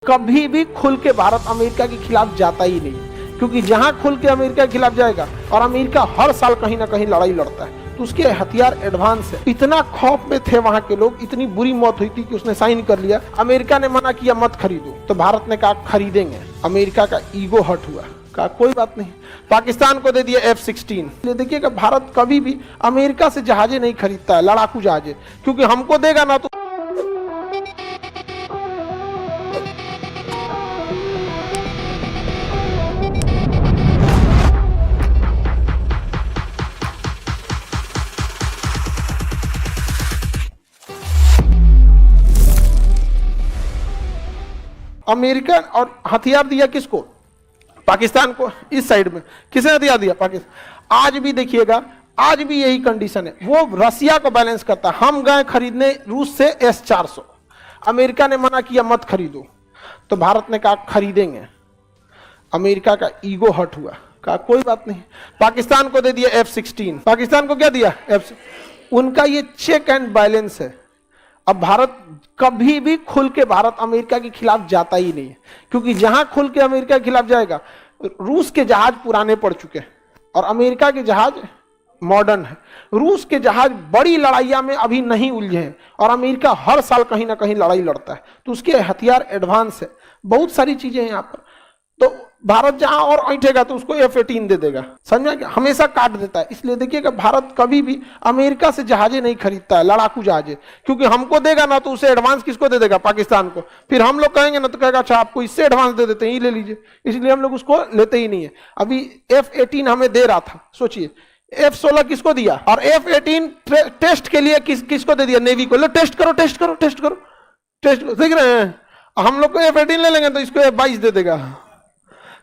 कभी भी खुल के भारत अमेरिका के खिलाफ जाता ही नहीं, क्योंकि जहां खुल के अमेरिका के खिलाफ जाएगा, और अमेरिका हर साल कहीं ना कहीं लड़ाई लड़ता है, तो उसके हथियार एडवांस है। इतना खौफ में थे वहां के लोग, इतनी बुरी मौत हुई थी कि उसने साइन कर लिया। अमेरिका ने मना किया मत खरीदो, तो भारत ने कहा खरीदेंगे। अमेरिका का ईगो हर्ट हुआ, कहा कोई बात नहीं। पाकिस्तान को दे दिया F-16। देखिएगा भारत कभी भी अमेरिका से जहाजें नहीं खरीदता है, लड़ाकू जहाजें, क्योंकि हमको देगा ना तो अमेरिका। और हथियार दिया किसको? पाकिस्तान को। इस साइड में किसने हथियार दिया? पाकिस्तान। आज भी देखिएगा, आज भी यही कंडीशन है, वो रसिया को बैलेंस करता है। हम गए खरीदने रूस से S-400, अमेरिका ने मना किया मत खरीदो, तो भारत ने कहा खरीदेंगे। अमेरिका का ईगो हर्ट हुआ, कहा कोई बात नहीं। पाकिस्तान को दे दिया F-16। पाकिस्तान को क्या दिया? उनका ये चेक एंड बैलेंस है। अब भारत कभी भी खुल के भारत अमेरिका के खिलाफ जाता ही नहीं है, क्योंकि जहां खुल के अमेरिका के खिलाफ जाएगा, रूस के जहाज पुराने पड़ चुके हैं और अमेरिका के जहाज मॉडर्न है। रूस के जहाज बड़ी लड़ाइयां में अभी नहीं उलझे हैं और अमेरिका हर साल कहीं ना कहीं लड़ाई लड़ता है, तो उसके हथियार एडवांस है। बहुत सारी चीजें हैं यहाँ पर। तो भारत जहां और ऐठेगा तो उसको F-18 दे देगा, समझा क्या? हमेशा काट देता है। इसलिए देखिएगा भारत कभी भी अमेरिका से जहाजें नहीं खरीदता है, लड़ाकू जहाजें, क्योंकि हमको देगा ना तो उसे एडवांस किसको दे देगा? पाकिस्तान को। फिर हम लोग कहेंगे ना तो कहेगा अच्छा आपको इससे एडवांस दे देते हैं, ये ले लीजिए। इसलिए हम लोग उसको लेते ही नहीं है। अभी F-18 हमें दे रहा था, सोचिए। F-16 किसको दिया? और F-18 टेस्ट के लिए किसको दे दिया? नेवी को। लो टेस्ट करो, टेस्ट करो, टेस्ट करो, टेस्ट करो। देख रहे हैं, हम लोग को F-18 ले लेंगे तो इसको F-22 दे देगा।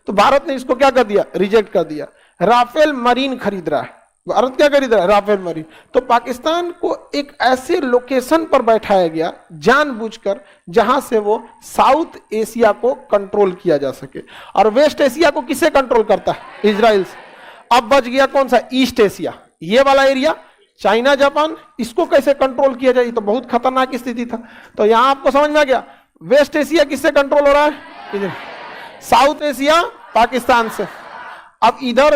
तो भारत ने इसको क्या कर दिया? रिजेक्ट कर दिया। राफेल मरीन खरीद रहा है भारत। क्या खरीद रहा है? Rafale Marine. तो पाकिस्तान को एक ऐसे लोकेशन पर बैठाया गया जानबूझकर जहां से वो साउथ एशिया को कंट्रोल किया जा सके, और वेस्ट एशिया को किससे कंट्रोल करता है? इजराइल से। अब बच गया कौन सा? ईस्ट एशिया, ये वाला एरिया, चाइना जापान। इसको कैसे कंट्रोल किया जाए? तो बहुत खतरनाक स्थिति था। तो यहां आपको समझ में आ गया, वेस्ट एशिया किससे कंट्रोल हो रहा है? साउथ एशिया पाकिस्तान से। अब इधर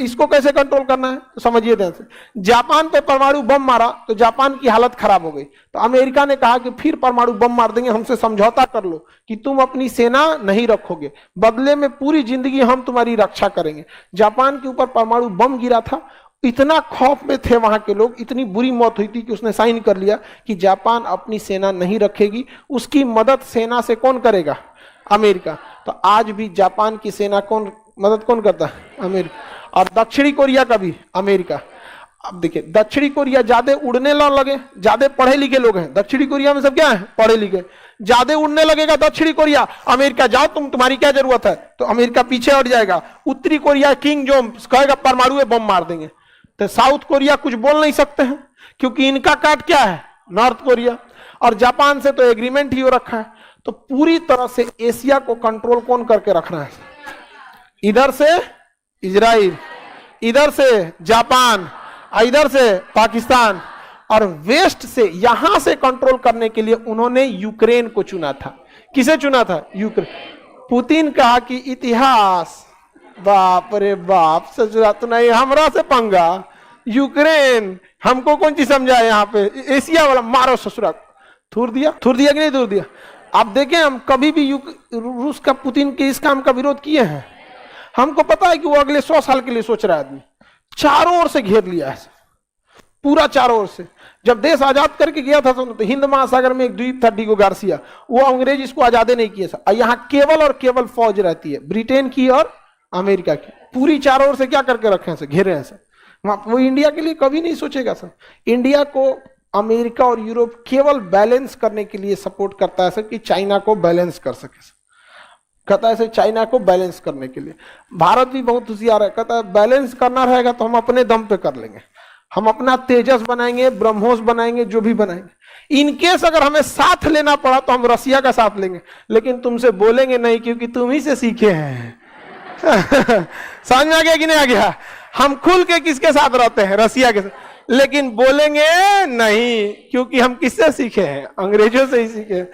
इसको कैसे कंट्रोल करना है तो समझिए ध्यान से। जापान पे परमाणु बम मारा तो जापान की हालत खराब हो गई, तो अमेरिका ने कहा कि फिर परमाणु बम मार देंगे, हमसे समझौता कर लो कि तुम अपनी सेना नहीं रखोगे, बदले में पूरी जिंदगी हम तुम्हारी रक्षा करेंगे। जापान के ऊपर परमाणु बम गिरा था, इतना खौफ में थे वहां के लोग, इतनी बुरी मौत हुई थी कि उसने साइन कर लिया कि जापान अपनी सेना नहीं रखेगी, उसकी मदद सेना से कौन करेगा? अमेरिका। तो आज भी जापान की सेना मदद कौन करता है? अमेरिका। और दक्षिणी कोरिया का भी अमेरिका। अब देखिए, दक्षिणी कोरिया ज्यादा उड़ने न लगे, ज्यादा पढ़े लिखे लोग हैं दक्षिणी कोरिया में, सब क्या है? पढ़े लिखे। ज्यादा उड़ने लगेगा दक्षिणी कोरिया, अमेरिका जाओ तुम्हारी क्या जरूरत है, तो अमेरिका पीछे हट जाएगा। उत्तरी कोरिया किंग जोम कहेगा परमाणु बम मार देंगे, तो साउथ कोरिया कुछ बोल नहीं सकते हैं, क्योंकि इनका काट क्या है? North Korea. और जापान से तो एग्रीमेंट ही हो रखा है। तो पूरी तरह से एशिया को कंट्रोल कौन करके रखना है? इधर से इजराइल, इधर से जापान, इधर से पाकिस्तान, और वेस्ट से यहां से कंट्रोल करने के लिए उन्होंने यूक्रेन को चुना था। किसे चुना था? यूक्रेन। पुतिन कहा कि इतिहास, बाप रे बाप, सचुरा तो नहीं, हमरा से पंगा, यूक्रेन हमको कौन चीज समझा? यहाँ पे एशिया वाला मारो ससुरा। थूर दिया कि नहीं थूर दिया? आप देखें, हम कभी भी रूस का, पुतिन के इस काम का विरोध किए हैं? हमको पता है कि वो अगले 100 साल के लिए सोच रहा है। आदमी चारों ओर से घेर लिया है, पूरा चारों ओर से। जब देश आजाद करके गया था तो हिंद महासागर में एक द्वीप था, डिगो गार्सिया, वो अंग्रेज इसको आजादे नहीं किए था। यहाँ केवल और केवल फौज रहती है, ब्रिटेन की और अमेरिका की। पूरी चारों ओर से क्या करके रखे हैं? घेरे हैं सर। वो इंडिया के लिए कभी नहीं सोचेगा सर। इंडिया को अमेरिका और यूरोप केवल बैलेंस करने के लिए सपोर्ट करता है सर, कि चाइना को बैलेंस कर सके सर। कहता है सर चाइना को बैलेंस करने के लिए। भारत भी बहुत होशियार है, कहता है बैलेंस करना रहेगा तो हम अपने दम पे कर लेंगे, हम अपना तेजस बनाएंगे, ब्रह्मोस बनाएंगे, जो भी बनाएंगे। इनकेस अगर हमें साथ लेना पड़ा तो हम रसिया का साथ लेंगे, लेकिन तुमसे बोलेंगे नहीं, क्योंकि तुम ही से सीखे हैं। समझ में आ गया कि नहीं आ गया? हम खुल के किसके साथ रहते हैं? रसिया के साथ। लेकिन बोलेंगे नहीं, क्योंकि हम किससे सीखे हैं? अंग्रेजों से ही सीखे हैं।